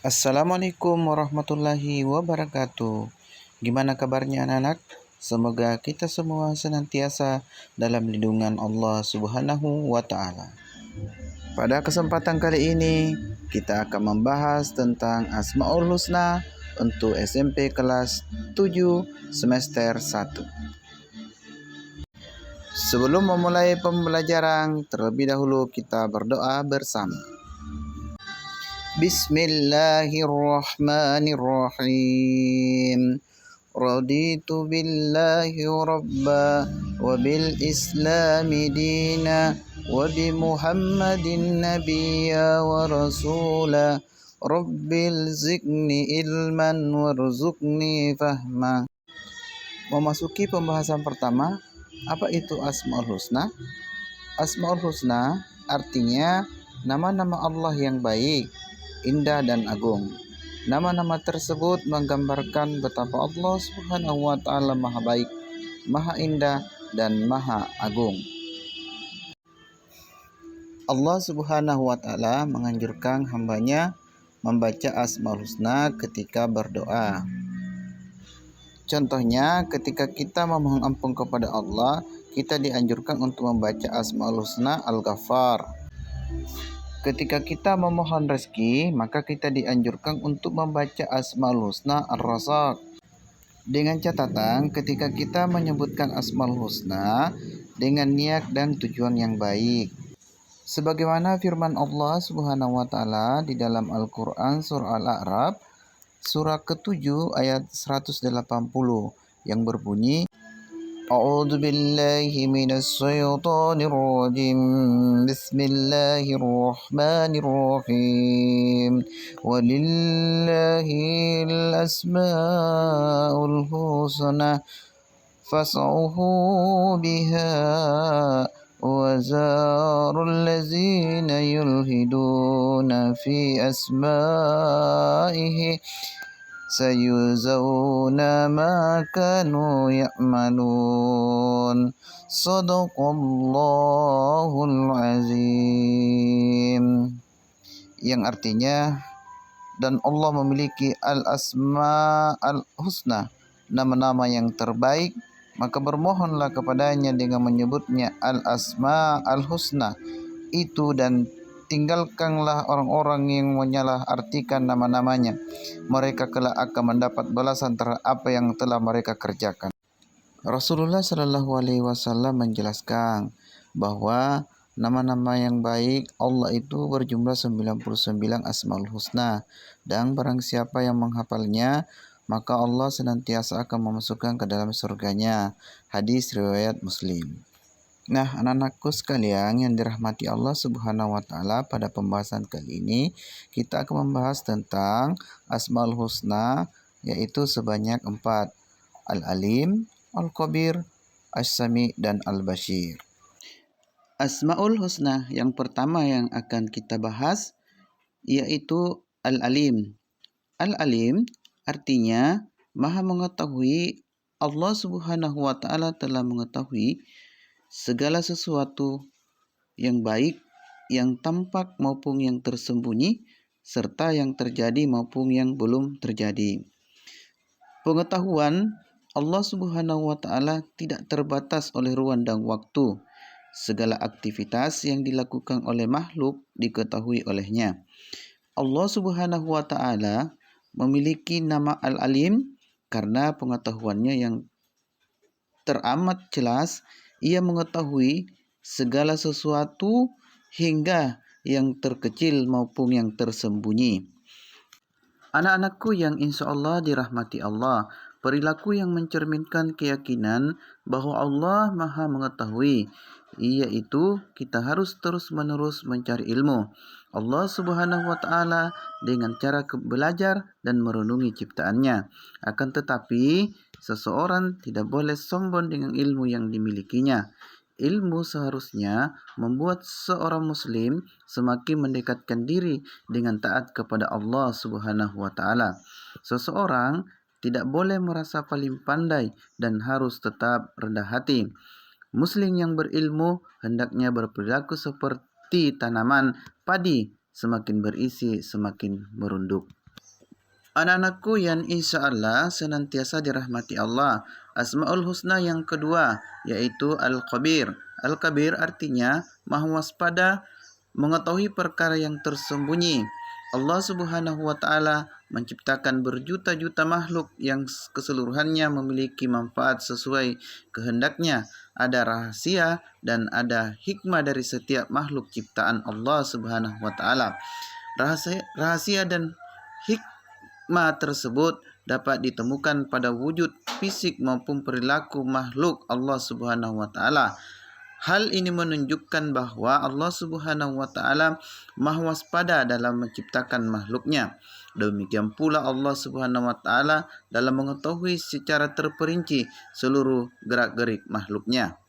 Assalamualaikum warahmatullahi wabarakatuh. Gimana kabarnya anak-anak? Semoga kita semua senantiasa dalam lindungan Allah Subhanahu wa Ta'ala. Pada kesempatan kali ini, kita akan membahas tentang Asmaul Husna untuk SMP kelas 7 semester 1. Sebelum memulai pembelajaran, terlebih dahulu kita berdoa bersama. Bismillahirrahmanirrahim. Raditu billahi rabba wa bil islami dina wa bi muhammadin nabiyya wa rasula. Rabbil zidni ilman warzuqni fahma. Memasuki pembahasan pertama, apa itu Asmaul Husna? Asmaul Husna artinya nama-nama Allah yang baik, indah dan agung. Nama-nama tersebut menggambarkan betapa Allah Subhanahu wa Ta'ala Maha Baik, Maha Indah, dan Maha Agung. Allah Subhanahu wa Ta'ala menganjurkan hambanya membaca Asmaul Husna ketika berdoa. Contohnya, ketika kita memohon ampun kepada Allah, kita dianjurkan untuk membaca Asmaul Husna Al-Ghaffar. Ketika kita memohon rezeki, maka kita dianjurkan untuk membaca Asmaul Husna Ar-Razzaq. Dengan catatan, ketika kita menyebutkan Asmaul Husna dengan niat dan tujuan yang baik. Sebagaimana firman Allah Subhanahu wa Ta'ala di dalam Al-Qur'an surah Al-A'raf surah ke-7 ayat 180 yang berbunyi, A'udzu billahi minas syaitonir rajim. Bismillahirrahmanirrahim. Walillahil asmaul husna fas'uhu biha wa zarul ladzina yulhiduna fi asma'ihi sayuzawna ma kanu ya'malun. Shadaqallahul azim. Yang artinya, dan Allah memiliki al-asma al-husna, nama-nama yang terbaik, maka bermohonlah kepadanya dengan menyebutnya al-asma al-husna itu, dan tinggalkanlah orang-orang yang menyalahartikan nama-namanya. Mereka kelak akan mendapat balasan terhadap apa yang telah mereka kerjakan. Rasulullah Shallallahu Alaihi Wasallam menjelaskan bahwa nama-nama yang baik Allah itu berjumlah 99 Asmaul Husna, dan barang siapa yang menghafalnya, maka Allah senantiasa akan memasukkan ke dalam surganya. Hadis riwayat Muslim. Nah, anak-anakku sekalian yang dirahmati Allah Subhanahu wa Ta'ala, pada pembahasan kali ini kita akan membahas tentang Asmaul Husna, yaitu sebanyak 4: Al-Alim, Al-Khabir, As-Sami, dan Al-Bashir. Asmaul Husna yang pertama yang akan kita bahas yaitu Al-Alim. Al-Alim artinya Maha mengetahui. Allah Subhanahu wa Ta'ala telah mengetahui segala sesuatu yang baik, yang tampak maupun yang tersembunyi, serta yang terjadi maupun yang belum terjadi. Pengetahuan Allah Subhanahu wa Ta'ala tidak terbatas oleh ruang dan waktu. Segala aktivitas yang dilakukan oleh makhluk diketahui olehnya. Allah Subhanahu wa Ta'ala memiliki nama Al-Alim karena pengetahuannya yang teramat jelas. Ia mengetahui segala sesuatu hingga yang terkecil maupun yang tersembunyi. Anak-anakku yang insya Allah dirahmati Allah, perilaku yang mencerminkan keyakinan bahwa Allah Maha mengetahui, yaitu kita harus terus-menerus mencari ilmu Allah Subhanahu wa Ta'ala dengan cara belajar dan merenungi ciptaannya. Akan tetapi seseorang tidak boleh sombong dengan ilmu yang dimilikinya. Ilmu seharusnya membuat seorang muslim semakin mendekatkan diri dengan taat kepada Allah Subhanahu wa Ta'ala. Seseorang tidak boleh merasa paling pandai dan harus tetap rendah hati. Muslim yang berilmu hendaknya berperilaku seperti tanaman padi, semakin berisi semakin merunduk. Anak-anakku yang insya Allah senantiasa dirahmati Allah. Asmaul Husna yang kedua yaitu Al-Khabir. Al-Khabir artinya maha waspada, mengetahui perkara yang tersembunyi. Allah Subhanahu wa taala menciptakan berjuta-juta makhluk yang keseluruhannya memiliki manfaat sesuai kehendaknya. Ada rahasia dan ada hikmah dari setiap makhluk ciptaan Allah Subhanahu wa taala. Rahasia dan hikmah tersebut dapat ditemukan pada wujud fisik maupun perilaku makhluk Allah Subhanahu wa taala. Hal ini menunjukkan bahwa Allah Subhanahu wa taala maha waspada dalam menciptakan makhluknya. Demikian pula Allah Subhanahu wa taala dalam mengetahui secara terperinci seluruh gerak-gerik makhluknya.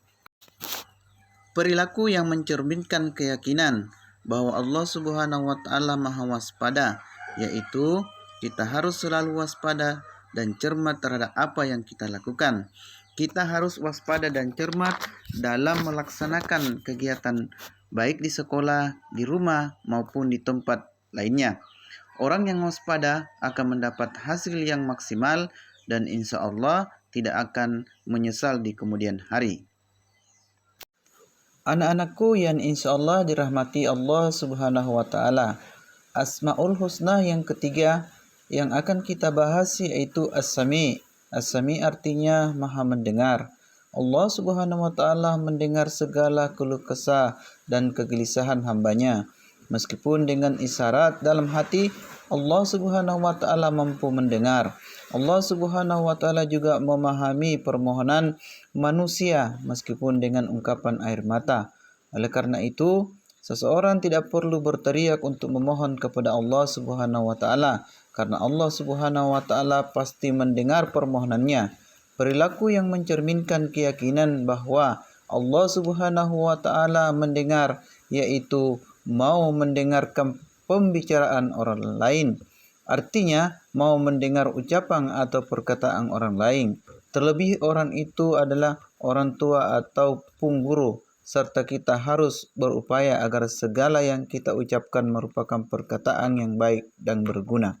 Perilaku yang mencerminkan keyakinan bahwa Allah Subhanahu wa taala maha waspada, yaitu kita harus selalu waspada dan cermat terhadap apa yang kita lakukan. Kita harus waspada dan cermat dalam melaksanakan kegiatan baik di sekolah, di rumah, maupun di tempat lainnya. Orang yang waspada akan mendapat hasil yang maksimal dan insya Allah tidak akan menyesal di kemudian hari. Anak-anakku yang insya Allah dirahmati Allah Subhanahu wa taala. Asmaul Husna yang ketiga yang akan kita bahas yaitu As-Sami. As-Sami artinya maha mendengar. Allah Subhanahu wa taala mendengar segala keluh kesah dan kegelisahan hambanya. Meskipun dengan isyarat dalam hati, Allah Subhanahu wa taala mampu mendengar. Allah Subhanahu wa taala juga memahami permohonan manusia meskipun dengan ungkapan air mata. Oleh karena itu, seseorang tidak perlu berteriak untuk memohon kepada Allah Subhanahu wa taala, karena Allah Subhanahu wa taala pasti mendengar permohonannya. Perilaku yang mencerminkan keyakinan bahwa Allah Subhanahu wa taala mendengar, yaitu mau mendengarkan pembicaraan orang lain. Artinya mau mendengar ucapan atau perkataan orang lain. Terlebih orang itu adalah orang tua ataupun guru, serta kita harus berupaya agar segala yang kita ucapkan merupakan perkataan yang baik dan berguna.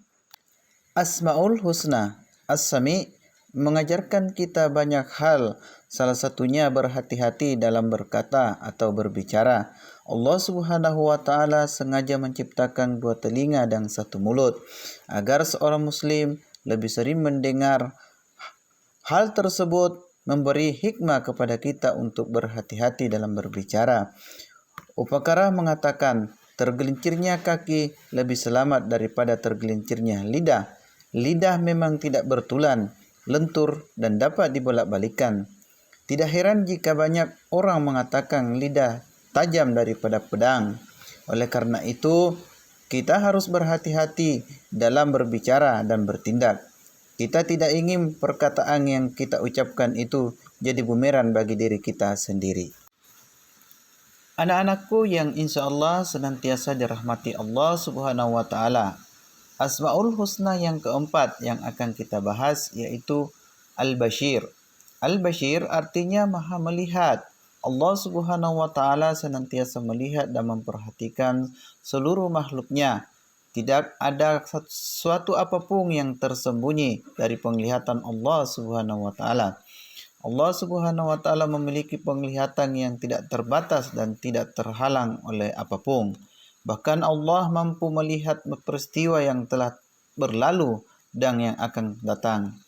Asmaul Husna, As-Sami, mengajarkan kita banyak hal, salah satunya berhati-hati dalam berkata atau berbicara. Allah Subhanahu wa taala sengaja menciptakan dua telinga dan satu mulut, agar seorang muslim lebih sering mendengar. Hal tersebut memberi hikmah kepada kita untuk berhati-hati dalam berbicara. Upakara mengatakan, tergelincirnya kaki lebih selamat daripada tergelincirnya lidah. Lidah memang tidak bertulan, lentur, dan dapat dibolak-balikan. Tidak heran jika banyak orang mengatakan lidah tajam daripada pedang. Oleh karena itu, kita harus berhati-hati dalam berbicara dan bertindak. Kita tidak ingin perkataan yang kita ucapkan itu jadi bumerang bagi diri kita sendiri. Anak-anakku yang insya Allah senantiasa dirahmati Allah Subhanahu wa taala. Asmaul Husna yang keempat yang akan kita bahas yaitu Al-Bashir. Al-Bashir artinya maha melihat. Allah Subhanahu wa taala senantiasa melihat dan memperhatikan seluruh makhluknya. Tidak ada suatu apapun yang tersembunyi dari penglihatan Allah Subhanahu wa taala. Allah Subhanahu wa taala memiliki penglihatan yang tidak terbatas dan tidak terhalang oleh apapun. Bahkan Allah mampu melihat peristiwa yang telah berlalu dan yang akan datang.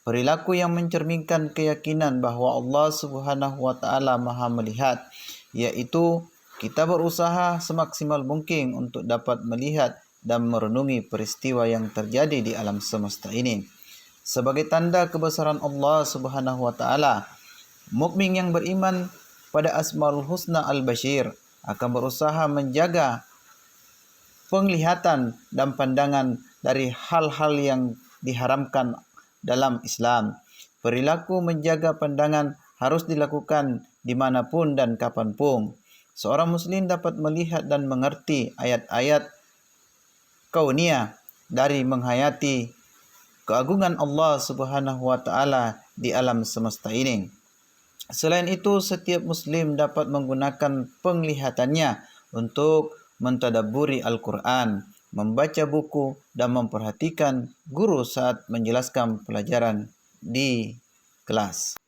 Perilaku yang mencerminkan keyakinan bahwa Allah Subhanahu wa taala Maha melihat, yaitu kita berusaha semaksimal mungkin untuk dapat melihat dan merenungi peristiwa yang terjadi di alam semesta ini. Sebagai tanda kebesaran Allah Subhanahu wa taala, mukmin yang beriman pada Asmaul Husna Al-Bashir akan berusaha menjaga penglihatan dan pandangan dari hal-hal yang diharamkan dalam Islam. Perilaku menjaga pandangan harus dilakukan dimanapun dan kapanpun. Seorang muslim dapat melihat dan mengerti ayat-ayat kauniyah dari menghayati keagungan Allah Subhanahu wa taala di alam semesta ini. Selain itu, setiap muslim dapat menggunakan penglihatannya untuk mentadabburi Al-Quran. membaca buku, dan memperhatikan guru saat menjelaskan pelajaran di kelas.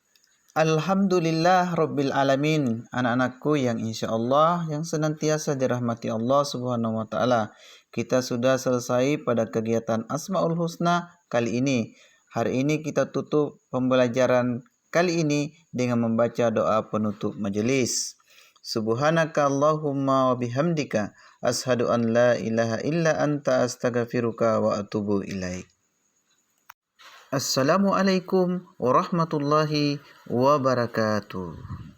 Alhamdulillah Rabbil Alamin, anak-anakku yang insya Allah yang senantiasa dirahmati Allah Subhanahu wa Ta'ala. Kita sudah selesai pada kegiatan Asmaul Husna kali ini. Hari ini kita tutup pembelajaran kali ini dengan membaca doa penutup majelis. Subhanaka Allahumma wa bihamdika ashadu an la ilaha illa anta astaghfiruka wa atubu ilaik. Assalamualaikum warahmatullahi wabarakatuh.